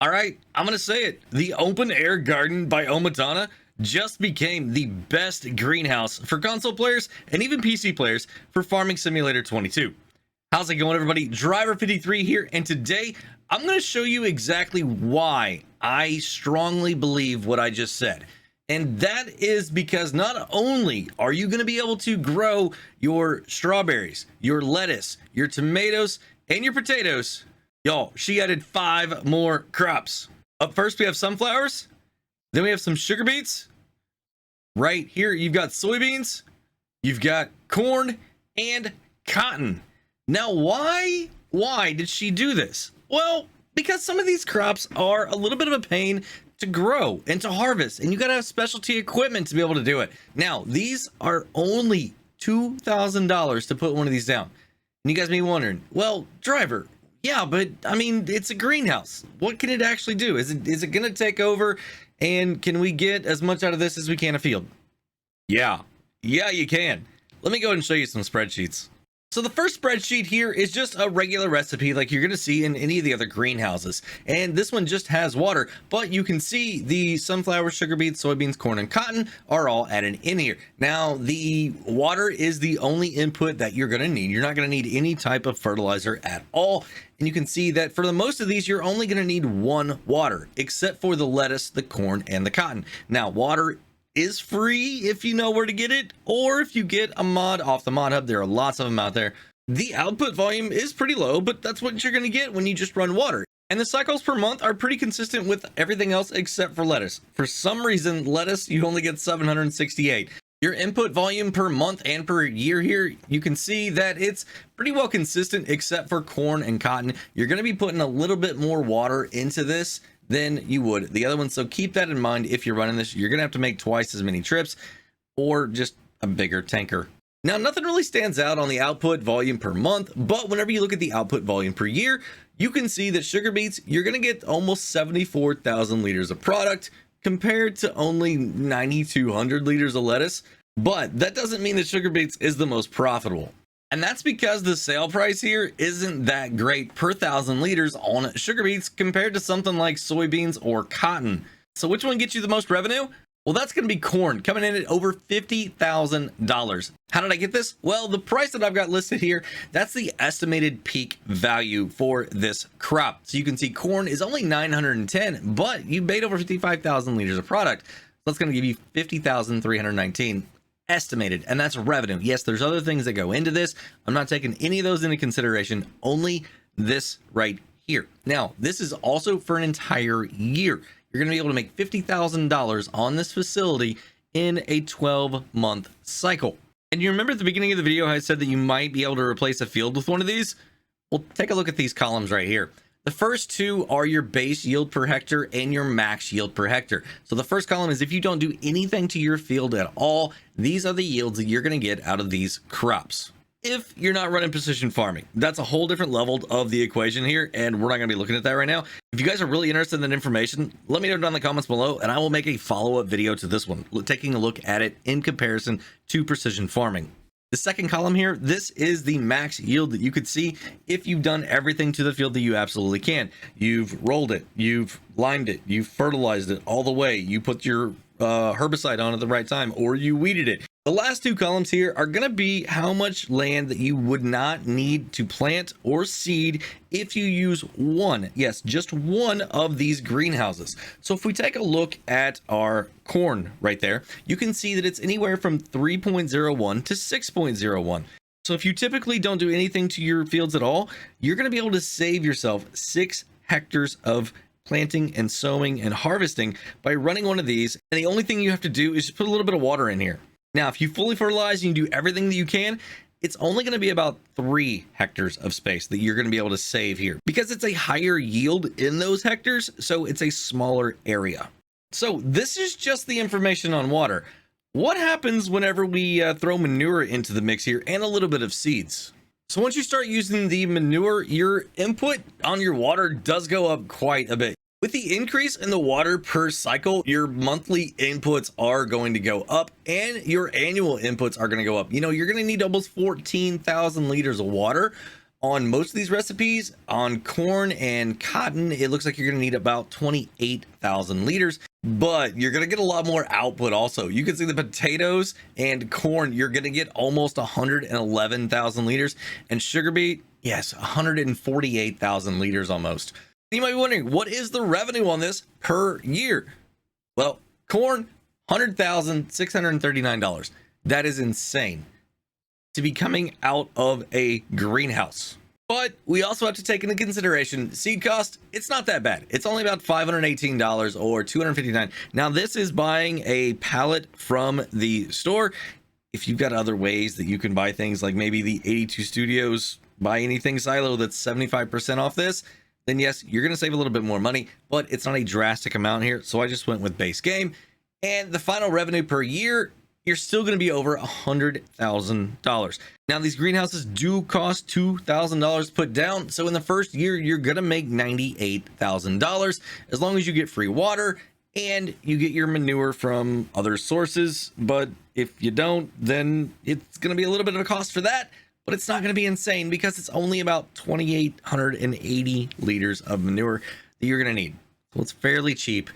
All right, I'm going to say it. The open air garden by Omatana just became the best greenhouse for console players and even PC players for Farming Simulator 22. How's it going, everybody? Driver53 here, and today I'm going to show you exactly why I strongly believe what I just said. And that is because not only are you going to be able to grow your strawberries, your lettuce, your tomatoes, and your potatoes. Y'all, she added 5 more crops. Up first, we have sunflowers. Then we have some sugar beets. Right here, you've got soybeans. You've got corn and cotton. Now, why did she do this? Well, because some of these crops are a little bit of a pain to grow and to harvest, and you gotta have specialty equipment to be able to do it. Now, these are only $2,000 to put one of these down. And you guys may be wondering, well, driver, yeah, but I mean, it's a greenhouse. What can it actually do? Is it going to take over, and can we get as much out of this as we can a field? Yeah, you can. Let me go ahead and show you some spreadsheets. So the first spreadsheet here is just a regular recipe like you're going to see in any of the other greenhouses. And this one just has water, but you can see the sunflower, sugar beets, soybeans, corn, and cotton are all added in here. Now, the water is the only input that you're going to need. You're not going to need any type of fertilizer at all. And you can see that for the most of these, you're only going to need 1 water, except for the lettuce, the corn, and the cotton. Now, water is free if you know where to get it, or if you get a mod off the mod hub. There are lots of them out there. The output volume is pretty low, but that's what you're going to get when you just run water. And the cycles per month are pretty consistent with everything else except for lettuce. For some reason, lettuce, you only get 768. Your input volume per month and per year here, you can see that it's pretty well consistent except for corn and cotton. You're going to be putting a little bit more water into this than you would the other one. So keep that in mind. If you're running this, you're going to have to make twice as many trips or just a bigger tanker. Now, nothing really stands out on the output volume per month, but whenever you look at the output volume per year, you can see that sugar beets, you're going to get almost 74,000 liters of product compared to only 9,200 liters of lettuce. But that doesn't mean that sugar beets is the most profitable. And that's because the sale price here isn't that great per 1,000 liters on sugar beets compared to something like soybeans or cotton. So which one gets you the most revenue? Well, that's going to be corn, coming in at over $50,000. How did I get this? Well, the price that I've got listed here, that's the estimated peak value for this crop. So you can see corn is only 910, but you made over 55,000 liters of product. So that's going to give you 50,319. estimated, and that's revenue. Yes, there's other things that go into this. I'm not taking any of those into consideration, only this right here. Now, this is also for an entire year. You're going to be able to make $50,000 on this facility in a 12-month cycle. And you remember at the beginning of the video, I said that you might be able to replace a field with one of these? Well, take a look at these columns right here. The first two are your base yield per hectare and your max yield per hectare. So the first column is if you don't do anything to your field at all, these are the yields that you're going to get out of these crops. If you're not running precision farming, that's a whole different level of the equation here, and we're not going to be looking at that right now. If you guys are really interested in that information, let me know down in the comments below, and I will make a follow-up video to this one, taking a look at it in comparison to precision farming. The second column here, this is the max yield that you could see if you've done everything to the field that you absolutely can. You've rolled it, you've limed it, you've fertilized it all the way, you put your herbicide on at the right time, or you weeded it. The last two columns here are going to be how much land that you would not need to plant or seed if you use one, yes, just one of these greenhouses. So if we take a look at our corn right there, you can see that it's anywhere from 3.01 to 6.01. So if you typically don't do anything to your fields at all, you're going to be able to save yourself 6 hectares of planting and sowing and harvesting by running one of these. And the only thing you have to do is just put a little bit of water in here. Now, if you fully fertilize and you do everything that you can, it's only going to be about 3 hectares of space that you're going to be able to save here because it's a higher yield in those hectares. So it's a smaller area. So this is just the information on water. What happens whenever we throw manure into the mix here and a little bit of seeds? So once you start using the manure, your input on your water does go up quite a bit. With the increase in the water per cycle, your monthly inputs are going to go up and your annual inputs are going to go up. You know, you're going to need almost 14,000 liters of water on most of these recipes, on corn and cotton, it looks like you're going to need about 28,000 liters, but you're going to get a lot more output also. You can see the potatoes and corn, you're going to get almost 111,000 liters, and sugar beet, yes, 148,000 liters almost. You might be wondering, what is the revenue on this per year? Well, corn, $100,639. That is insane to be coming out of a greenhouse. But we also have to take into consideration seed cost. It's not that bad. It's only about $518 or $259. Now this is buying a pallet from the store. If you've got other ways that you can buy things, like maybe the 82 Studios Buy Anything silo that's 75% off this, then yes, you're going to save a little bit more money, but it's not a drastic amount here. So I just went with base game, and the final revenue per year, you're still going to be over $100,000. Now these greenhouses do cost $2,000 to put down. So in the first year, you're going to make $98,000 as long as you get free water and you get your manure from other sources. But if you don't, then it's going to be a little bit of a cost for that, but it's not going to be insane because it's only about 2,880 liters of manure that you're going to need. So it's fairly cheap.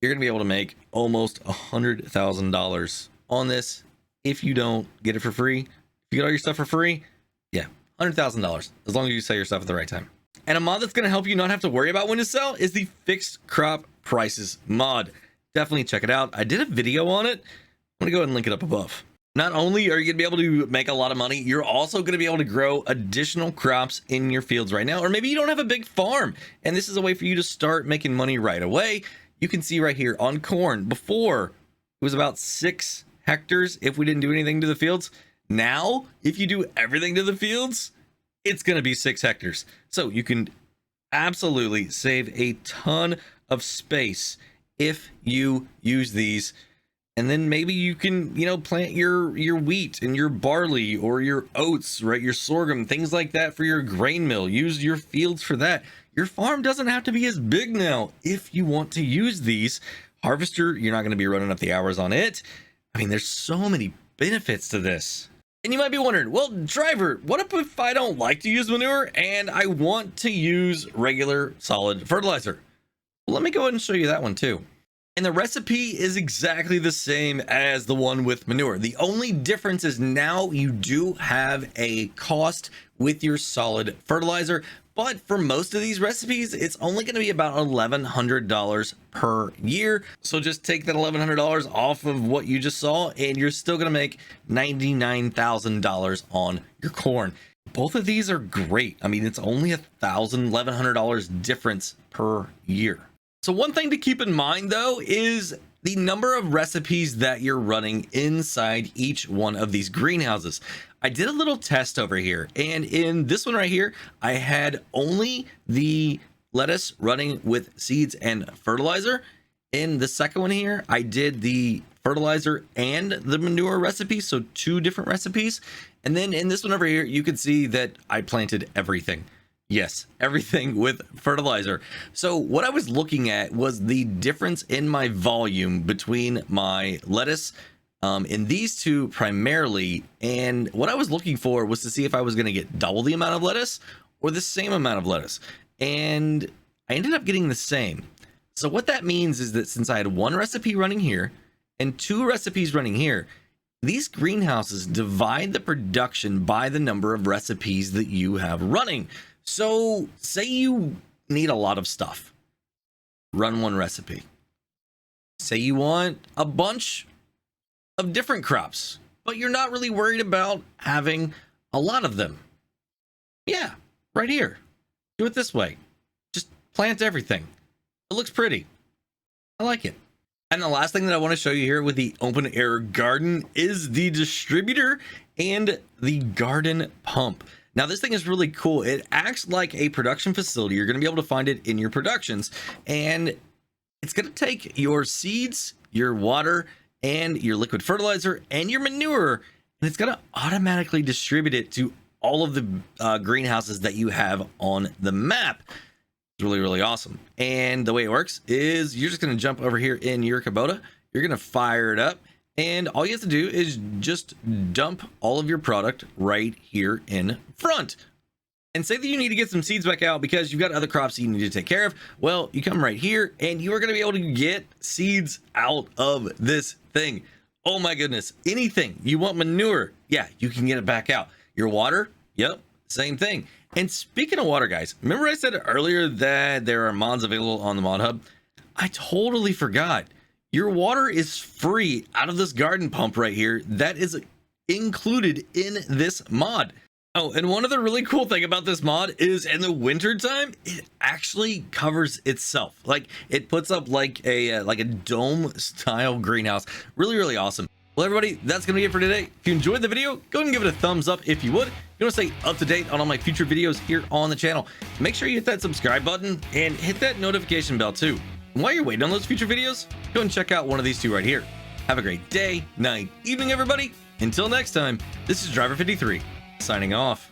You're going to be able to make almost $100,000 on this if you don't get it for free. If you get all your stuff for free, yeah, $100,000 as long as you sell your stuff at the right time. And a mod that's going to help you not have to worry about when to sell is the fixed crop prices mod. Definitely check it out. I did a video on it. I'm going to go ahead and link it up above. Not only are you going to be able to make a lot of money, you're also going to be able to grow additional crops in your fields right now. Or maybe you don't have a big farm and this is a way for you to start making money right away. You can see right here on corn, before it was about 6 hectares if we didn't do anything to the fields. Now, if you do everything to the fields, it's going to be 6 hectares. So you can absolutely save a ton of space if you use these. And then maybe you can, plant your wheat and your barley or your oats, right? Your sorghum, things like that for your grain mill. Use your fields for that. Your farm doesn't have to be as big now if you want to use these. Harvester, you're not going to be running up the hours on it. I mean, there's so many benefits to this. And you might be wondering, well, driver, what if I don't like to use manure and I want to use regular solid fertilizer? Well, let me go ahead and show you that one too. And the recipe is exactly the same as the one with manure. The only difference is now you do have a cost with your solid fertilizer. But for most of these recipes, it's only going to be about $1,100 per year. So just take that $1,100 off of what you just saw, and you're still going to make $99,000 on your corn. Both of these are great. I mean, it's only $1,100 difference per year. So one thing to keep in mind, though, is the number of recipes that you're running inside each one of these greenhouses. I did a little test over here, and in this one right here, I had only the lettuce running with seeds and fertilizer. In the second one here, I did the fertilizer and the manure recipe, so 2 different recipes. And then in this one over here, you can see that I planted everything. Yes, everything with fertilizer. So what I was looking at was the difference in my volume between my lettuce in these 2 primarily. And what I was looking for was to see if I was going to get double the amount of lettuce or the same amount of lettuce. And I ended up getting the same. So what that means is that since I had 1 recipe running here and 2 recipes running here, these greenhouses divide the production by the number of recipes that you have running. So say you need a lot of stuff, run 1 recipe. Say you want a bunch of different crops, but you're not really worried about having a lot of them. Yeah, right here. Do it this way. Just plant everything. It looks pretty. I like it. And the last thing that I want to show you here with the open air garden is the distributor and the garden pump. Now this thing is really cool. It acts like a production facility. You're going to be able to find it in your productions, and it's going to take your seeds, your water, and your liquid fertilizer and your manure, and it's going to automatically distribute it to all of the greenhouses that you have on the map. It's really, really awesome. And the way it works is you're just going to jump over here in your Kubota. You're going to fire it up. And all you have to do is just dump all of your product right here in front. And say that you need to get some seeds back out because you've got other crops that you need to take care of. Well, you come right here and you are going to be able to get seeds out of this thing. Oh my goodness. Anything you want, manure, yeah, you can get it back out. Your water, yep, same thing. And speaking of water, guys, remember I said earlier that there are mods available on the mod hub? I totally forgot. Your water is free out of this garden pump right here. That is included in this mod. Oh, and one other really cool thing about this mod is in the winter time, it actually covers itself. Like it puts up like a dome style greenhouse. Really, really awesome. Well, everybody, that's going to be it for today. If you enjoyed the video, go ahead and give it a thumbs up if you would. If you want to stay up to date on all my future videos here on the channel, make sure you hit that subscribe button and hit that notification bell too. And while you're waiting on those future videos, go and check out one of these two right here. Have a great day, night, evening, everybody. Until next time, this is Driver53. Signing off.